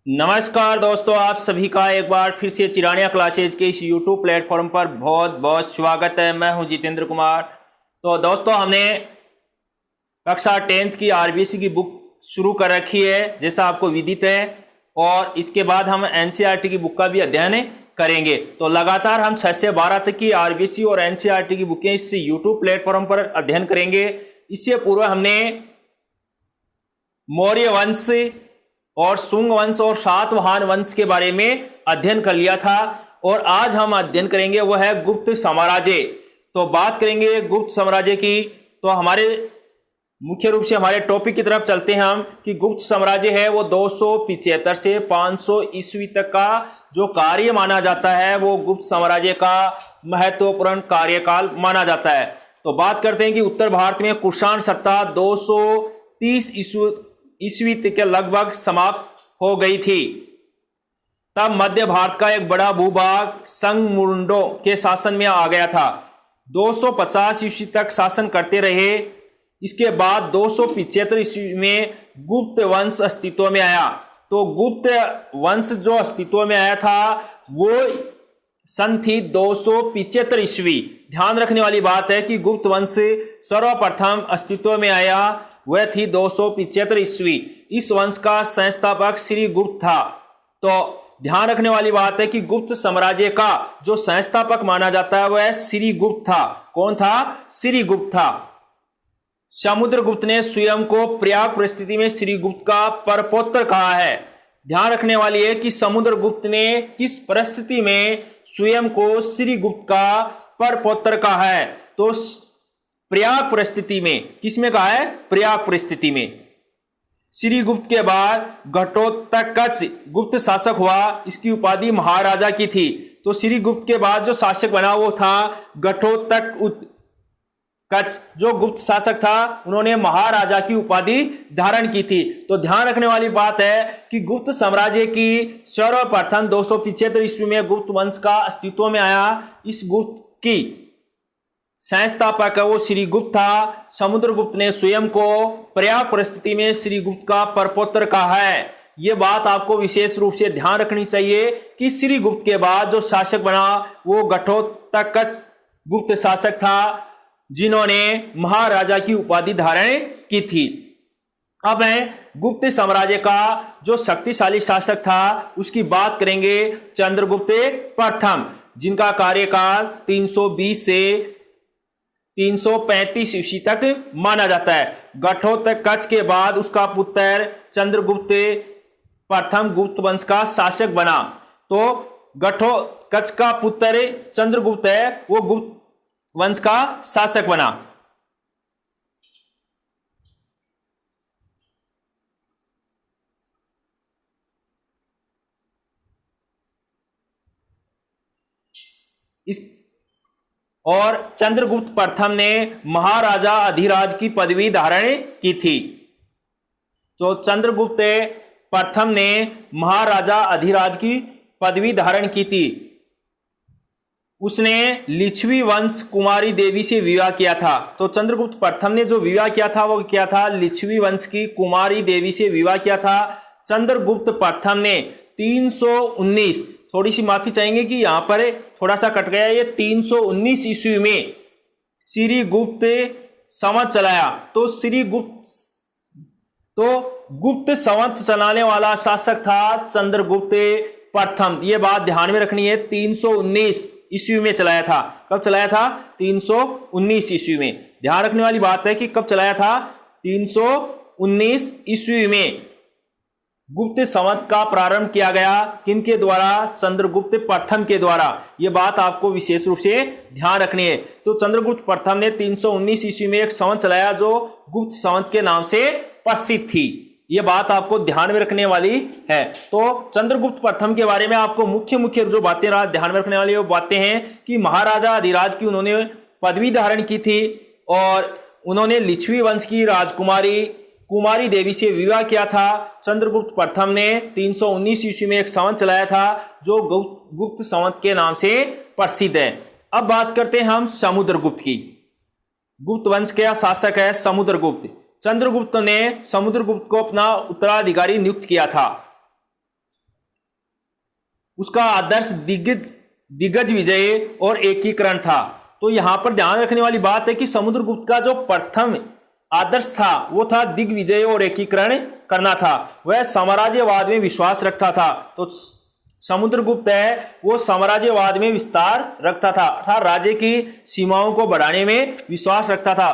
नमस्कार दोस्तों, आप सभी का एक बार फिर से चिरानिया क्लासेज के इस यूट्यूब प्लेटफॉर्म पर बहुत बहुत स्वागत है। मैं हूं जितेंद्र कुमार। तो दोस्तों, हमने कक्षा 10th की आरबीसी की बुक शुरू कर रखी है, जैसा आपको विदित है, और इसके बाद हम एनसीईआरटी की बुक का भी अध्ययन करेंगे। तो लगातार हम 6 से 12 तक की आरबीसी और एनसीईआरटी की बुकें इस यूट्यूब प्लेटफॉर्म पर अध्ययन करेंगे। इससे पूर्व हमने मौर्य वंश और शुंग वंश और सातवाहन वंश के बारे में अध्ययन कर लिया था, और आज हम अध्ययन करेंगे वो है गुप्त साम्राज्य। तो बात करेंगे गुप्त साम्राज्य की। तो हमारे मुख्य रूप से हमारे टॉपिक की तरफ चलते हैं हम कि गुप्त साम्राज्य है वो 275 से 500 ईस्वी तक का जो कार्य माना जाता है, वो गुप्त साम्राज्य का महत्वपूर्ण कार्यकाल माना जाता है। तो बात करते हैं कि उत्तर भारत में कुषाण सत्ता 230 ईस्वी के लगभग समाप्त हो गई थी। तब मध्य भारत का एक बड़ा भूभाग संगमुंडों के शासन में आ गया था। 250 ईस्वी तक शासन करते रहे। इसके बाद 275 ईस्वी में गुप्त वंश अस्तित्व में आया। तो गुप्त वंश जो अस्तित्व में आया था वो सन थी 275 ईस्वी। ध्यान रखने वाली बात है कि गुप्त वंश सर्वप्रथम अस्तित्व में आया वह थी 275 ईस्वी। इस वंश का संस्थापक श्री गुप्त था। तो ध्यान रखने वाली बात है कि गुप्त साम्राज्य का जो संस्थापक माना जाता है वह श्री गुप्त था। कौन था? श्री गुप्त था। समुद्रगुप्त ने स्वयं को प्रयाग परिस्थिति में श्री गुप्त का परपौत्र कहा है। ध्यान रखने वाली है कि समुद्रगुप्त ने किस परिस्थिति में स्वयं को श्री गुप्त का परपौत्र कहा है? तो प्रयाग परिस्थिति में। किसमें कहा है? प्रयाग परिस्थिति में। श्री गुप्त के बाद घटोत्कच गुप्त शासक हुआ। इसकी उपाधि महाराजा की थी। तो श्री गुप्त के बाद जो शासक बना वो था घटोत्कच। जो गुप्त शासक था उन्होंने महाराजा की उपाधि धारण की थी। तो ध्यान रखने वाली बात है कि गुप्त साम्राज्य की सर्वप्रथम 275 ईस्वी में गुप्त वंश का अस्तित्व में आया। इस गुप्त की संस्थापक वो श्री गुप्त था। समुद्रगुप्त ने स्वयं को प्रयाग परिस्थिति में श्री गुप्त का परपौत्र कहा है। यह बात आपको विशेष रूप से ध्यान रखनी चाहिए कि श्री गुप्त के बाद जो शासक बना वो घटोत्कच गुप्त शासक था, जिन्होंने महाराजा की उपाधि धारण की थी। अब है गुप्त साम्राज्य का जो शक्तिशाली शासक था उसकी बात करेंगे। चंद्रगुप्त प्रथम, जिनका कार्यकाल 320 से 335 ईस्वी तक माना जाता है। घटोत्कच के बाद उसका पुत्र चंद्रगुप्त प्रथम गुप्त वंश का शासक बना। तो घटोत्कच का पुत्र चंद्रगुप्त है, वो गुप्त वंश का शासक बना। और चंद्रगुप्त प्रथम ने महाराजा अधिराज की पदवी धारण की थी। तो चंद्रगुप्त प्रथम ने महाराजा अधिराज की पदवी धारण की थी। उसने लिच्छवी वंश कुमारी देवी से विवाह किया था। तो चंद्रगुप्त प्रथम ने जो विवाह किया था वो क्या था? लिच्छवी वंश की कुमारी देवी से विवाह किया था। चंद्रगुप्त प्रथम ने 319, थोड़ी सी माफी चाहेंगे कि यहां पर थोड़ा सा कट गया, ये 319 ईस्वी में श्री गुप्त संवत चलाया। तो श्री गुप्त संवत चलाने वाला शासक था चंद्रगुप्त प्रथम। ये बात ध्यान में रखनी है। 319 ईस्वी में चलाया था। कब चलाया था? 319 ईस्वी में। ध्यान रखने वाली बात है कि कब चलाया था? 319 ईस्वी में गुप्त संवत का प्रारंभ किया गया। किनके द्वारा? चंद्रगुप्त प्रथम के द्वारा। यह बात आपको विशेष रूप से ध्यान रखनी है। तो चंद्रगुप्त प्रथम ने 319 ईस्वी में एक संवत चलाया जो गुप्त संवत के नाम से प्रसिद्ध थी। यह बात आपको ध्यान में रखने वाली है। तो चंद्रगुप्त प्रथम के बारे में आपको मुख्य जो बातें ध्यान में रखने वाली वो बातें हैं कि महाराजा अधिराज की उन्होंने पदवी धारण की थी, और उन्होंने लिच्छवी वंश की राजकुमारी कुमारी देवी से विवाह किया था। चंद्रगुप्त प्रथम ने 319 ईस्वी में एक संवत चलाया था जो गुप्त संवत के नाम से प्रसिद्ध है। अब बात करते हैं हम समुद्रगुप्त की। गुप्त वंश का शासक है समुद्रगुप्त। चंद्रगुप्त ने समुद्रगुप्त को अपना उत्तराधिकारी नियुक्त किया था। उसका आदर्श दिग्गज विजय और एकीकरण था। तो यहां पर ध्यान रखने वाली बात है कि समुद्रगुप्त का जो प्रथम आदर्श था वो था दिग्विजय और एकीकरण करना था। वह साम्राज्यवाद में विश्वास रखता था। तो समुद्रगुप्त है वो साम्राज्यवाद में विस्तार रखता था अर्थात राज्य की सीमाओं को बढ़ाने में विश्वास रखता था।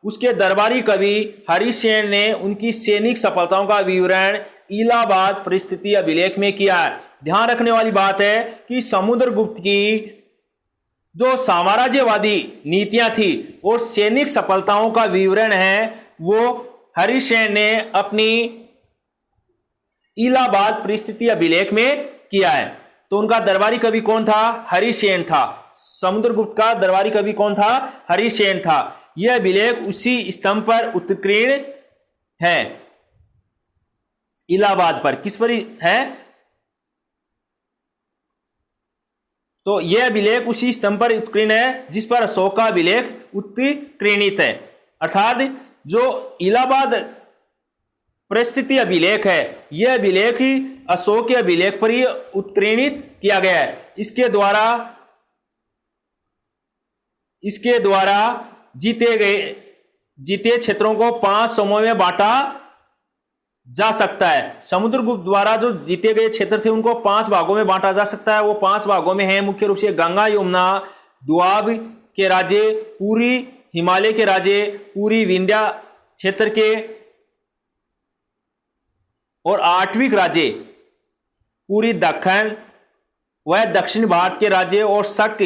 उसके दरबारी कवि हरिसेन ने उनकी सैनिक सफलताओं का विवरण इलाहाबाद परिस्थिति अभिलेख में किया है। ध्यान रखने वाली बात है कि समुद्रगुप्त की जो साम्राज्यवादी नीतियां थी और सैनिक सफलताओं का विवरण है वो हरिसेन ने अपनी इलाहाबाद परिस्थिति अभिलेख में किया है। तो उनका दरबारी कवि कौन था? हरिसेन था। समुद्रगुप्त का दरबारी कवि कौन था? हरिसेन था। यह अभिलेख उसी स्तंभ पर उत्कीर्ण है, इलाहाबाद पर। किस पर है? तो यह अभिलेख उसी स्तंभ पर उत्कीर्ण है जिस पर अशोक का अभिलेख उत्कीर्णित है। अर्थात जो इलाहाबाद परिस्थिति अभिलेख है यह अभिलेख ही अशोक के अभिलेख पर ही उत्कीर्णित किया गया है। इसके द्वारा जीते क्षेत्रों को 5 समूहों में बांटा जा सकता है। समुद्रगुप्त द्वारा जो जीते गए क्षेत्र थे उनको 5 भागों में बांटा जा सकता है। वो 5 भागों में है मुख्य रूप से गंगा यमुना, दुआब के राज्य, पूरी हिमालय के राज्य, पूरी विंध्या क्षेत्र के और 8वीं राज्य पूरी दक्कन वह दक्षिण भारत के राज्य और शक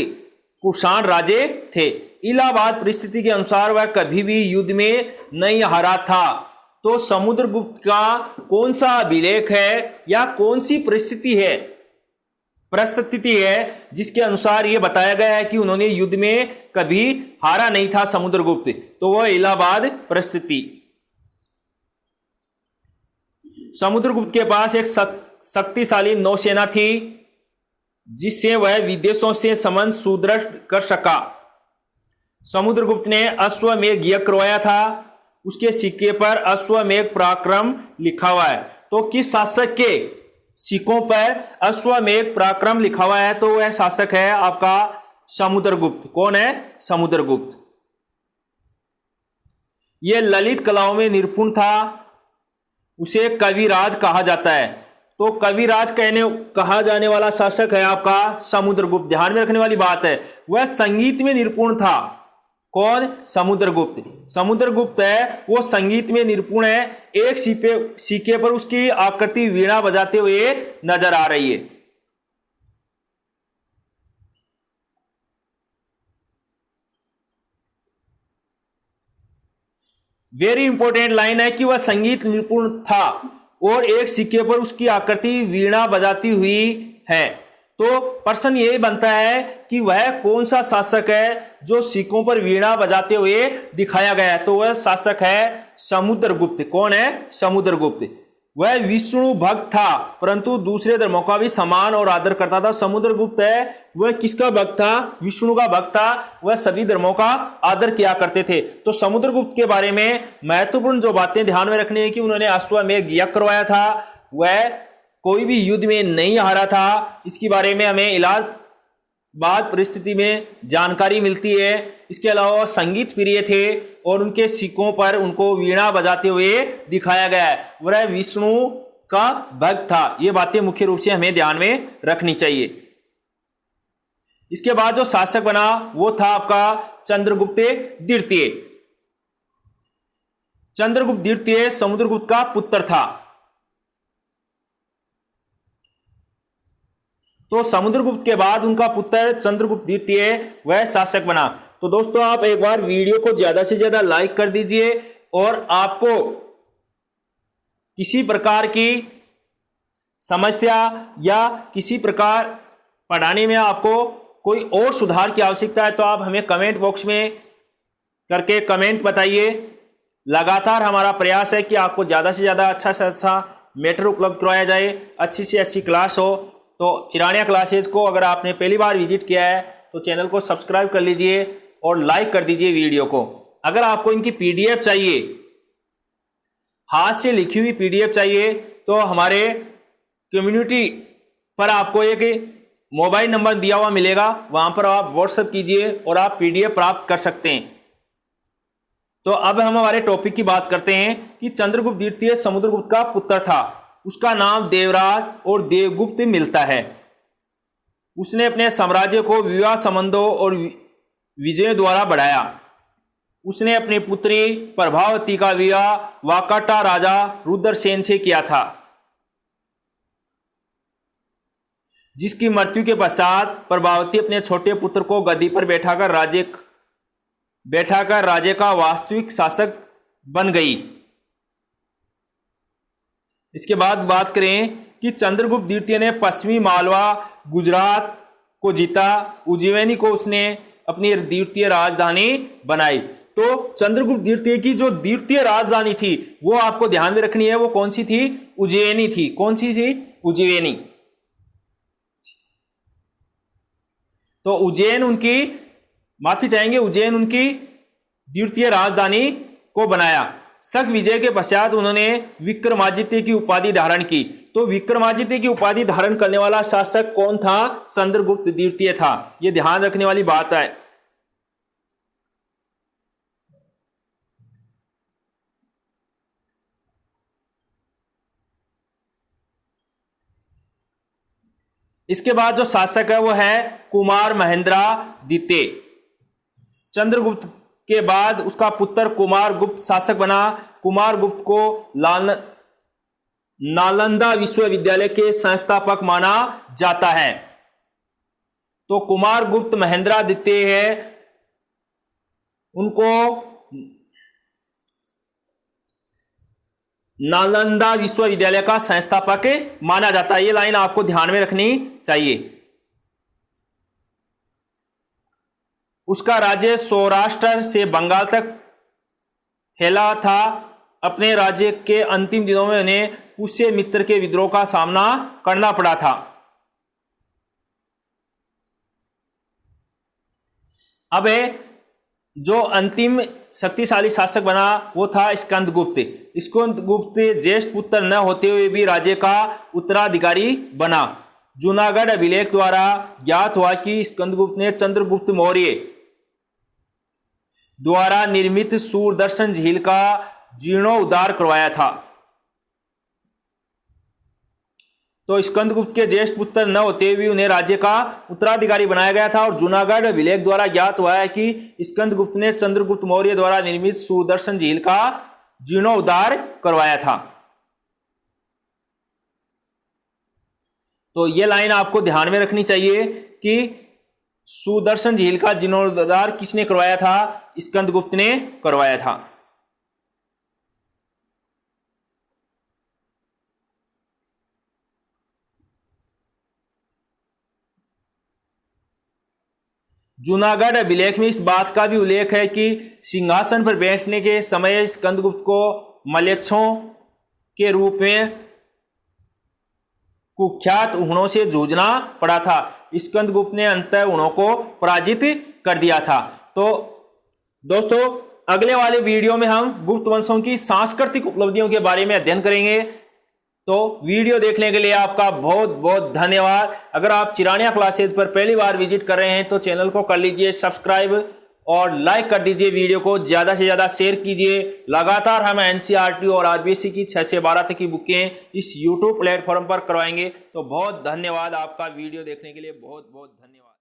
कुषाण राज्य थे। इलाहाबाद परिस्थिति के अनुसार वह कभी भी युद्ध में नहीं हारा था। तो समुद्रगुप्त का कौन सा अभिलेख है या कौन सी परिस्थिति है जिसके अनुसार यह बताया गया है कि उन्होंने युद्ध में कभी हारा नहीं था समुद्रगुप्त? तो वह इलाहाबाद परिस्थिति। समुद्रगुप्त के पास एक शक्तिशाली नौसेना थी जिससे वह विदेशों से संबंध सुदृढ़ कर सका। समुद्रगुप्त ने अश्वमेध यज्ञ करवाया था। उसके सिक्के पर अश्वमेध पराक्रम लिखा हुआ है। तो किस शासक के सिक्कों पर अश्वमेध पराक्रम लिखा हुआ है? तो वह शासक है आपका समुद्रगुप्त। कौन है? समुद्रगुप्त। यह ललित कलाओं में निपुण था। उसे कविराज कहा जाता है। तो कविराज कहा जाने वाला शासक है आपका समुद्रगुप्त। ध्यान में रखने वाली बात है वह संगीत में निपुण था। कौन? समुद्रगुप्त। समुद्रगुप्त है वो संगीत में निपुण है। एक सिक्के पर उसकी आकृति वीणा बजाते हुए नजर आ रही है। वेरी इंपॉर्टेंट लाइन है कि वह संगीत निपुण था और एक सिक्के पर उसकी आकृति वीणा बजाती हुई है। तो प्रश्न यही बनता है कि वह कौन सा शासक है जो सिक्कों पर वीणा बजाते हुए दिखाया गया है? तो वह शासक है समुद्रगुप्त। कौन है? समुद्रगुप्त। वह विष्णु भक्त था परंतु दूसरे धर्मों का भी सम्मान और आदर करता था। समुद्रगुप्त है वह किसका भक्त था? विष्णु का भक्त था। वह सभी धर्मों का आदर किया करते थे। तो समुद्रगुप्त के बारे में महत्वपूर्ण जो बातें ध्यान में रखनी है कि उन्होंने अश्वमेध यज्ञ करवाया था। वह कोई भी युद्ध में नहीं हारा था। इसके बारे में हमें इलाहाबाद परिस्थिति में जानकारी मिलती है। इसके अलावा संगीत प्रिय थे और उनके सिक्कों पर उनको वीणा बजाते हुए दिखाया गया है। वह विष्णु का भक्त था। ये बातें मुख्य रूप से हमें ध्यान में रखनी चाहिए। इसके बाद जो शासक बना वो था आपका चंद्रगुप्त द्वितीय। चंद्रगुप्त द्वितीय समुद्रगुप्त का पुत्र था। तो समुद्रगुप्त के बाद उनका पुत्र चंद्रगुप्त द्वितीय वह शासक बना। तो दोस्तों आप एक बार वीडियो को ज्यादा से ज्यादा लाइक कर दीजिए और आपको किसी प्रकार की समस्या या किसी प्रकार पढ़ाने में आपको कोई और सुधार की आवश्यकता है तो आप हमें कमेंट बॉक्स में करके कमेंट बताइए। लगातार हमारा प्रयास है कि आपको ज़्यादा से ज़्यादा अच्छा से अच्छा मैटर उपलब्ध करवाया जाए, अच्छी से अच्छी क्लास हो। तो चिरानिया क्लासेज को अगर आपने पहली बार विजिट किया है तो चैनल को सब्सक्राइब कर लीजिए और लाइक कर दीजिए वीडियो को। अगर आपको इनकी पीडीएफ चाहिए, हाथ से लिखी हुई पीडीएफ चाहिए, तो हमारे कम्युनिटी पर आपको एक मोबाइल नंबर दिया हुआ मिलेगा, वहां पर आप व्हाट्सएप कीजिए और आप पीडीएफ प्राप्त कर सकते हैं। तो अब हम हमारे टॉपिक की बात करते हैं कि चंद्रगुप्त द्वितीय समुद्रगुप्त का पुत्र था। उसका नाम देवराज और देवगुप्त मिलता है। उसने अपने साम्राज्य को विवाह संबंधों और विजय द्वारा बढ़ाया। उसने अपनी पुत्री प्रभावती का विवाह वाकाटा राजा रुद्रसेन से किया था, जिसकी मृत्यु के पश्चात प्रभावती अपने छोटे पुत्र को गद्दी पर बैठाकर राज्य का वास्तविक शासक बन गई। इसके बाद बात करें कि चंद्रगुप्त द्वितीय ने पश्चिमी मालवा गुजरात को जीता। उज्जैनी को उसने अपनी द्वितीय राजधानी बनाई। तो चंद्रगुप्त द्वितीय की जो द्वितीय राजधानी थी वो आपको ध्यान में रखनी है। वो कौन सी थी? उज्जैनी थी। कौन सी थी? उज्जैनी। तो उज्जैन उनकी द्वितीय राजधानी को बनाया। शक विजय के पश्चात उन्होंने विक्रमादित्य की उपाधि धारण की। तो विक्रमादित्य की उपाधि धारण करने वाला शासक कौन था? चंद्रगुप्त द्वितीय था। यह ध्यान रखने वाली बात है। इसके बाद जो शासक है वो है कुमार महेंद्र द्वितीय। चंद्रगुप्त के बाद उसका पुत्र कुमार गुप्त शासक बना। कुमार गुप्त को नालंदा विश्वविद्यालय के संस्थापक माना जाता है। तो कुमार गुप्त महेंद्र द्वितीय है, उनको नालंदा विश्वविद्यालय का संस्थापक माना जाता है। ये लाइन आपको ध्यान में रखनी चाहिए। उसका राज्य सौराष्ट्र से बंगाल तक फैला था। अपने राज्य के अंतिम दिनों में उन्हें पुष्यमित्र के विद्रोह का सामना करना पड़ा था। अब जो अंतिम शक्तिशाली शासक बना वो था स्कंदगुप्त। स्कंदगुप्त ज्येष्ठ पुत्र न होते हुए भी राज्य का उत्तराधिकारी बना। जूनागढ़ अभिलेख द्वारा ज्ञात हुआ कि स्कंदगुप्त ने चंद्रगुप्त मौर्य द्वारा निर्मित सूरदर्शन झील का जीर्णोद्धार करवाया था। तो स्कंदगुप्त के ज्येष्ठ पुत्र न होते हुए उन्हें राज्य का उत्तराधिकारी बनाया गया था। और जूनागढ़ अभिलेख द्वारा ज्ञात हुआ है कि स्कंदगुप्त ने चंद्रगुप्त मौर्य द्वारा निर्मित सूरदर्शन झील का जीर्णोद्धार करवाया था। तो यह लाइन आपको ध्यान में रखनी चाहिए कि सुदर्शन झील का जीर्णोद्धार किसने करवाया था? स्कंदगुप्त ने करवाया था। जूनागढ़ अभिलेख में इस बात का भी उल्लेख है कि सिंहासन पर बैठने के समय स्कंदगुप्त को मलेच्छों के रूप में कुख्यात हुणों से जूझना पड़ा था। स्कंदगुप्त ने अंततः हुणों को पराजित कर दिया था। तो दोस्तों अगले वाले वीडियो में हम गुप्त वंशों की सांस्कृतिक उपलब्धियों के बारे में अध्ययन करेंगे। तो वीडियो देखने के लिए आपका बहुत बहुत धन्यवाद। अगर आप चिरानिया क्लासेज पर पहली बार विजिट कर रहे हैं तो चैनल को कर लीजिए सब्सक्राइब और लाइक कर दीजिए। वीडियो को ज्यादा से ज्यादा शेयर कीजिए। लगातार हम एनसीईआरटी और आरबीएससी की 6 से 12 तक की बुकें इस यूट्यूब प्लेटफॉर्म पर करवाएंगे। तो बहुत धन्यवाद आपका वीडियो देखने के लिए। बहुत बहुत धन्यवाद।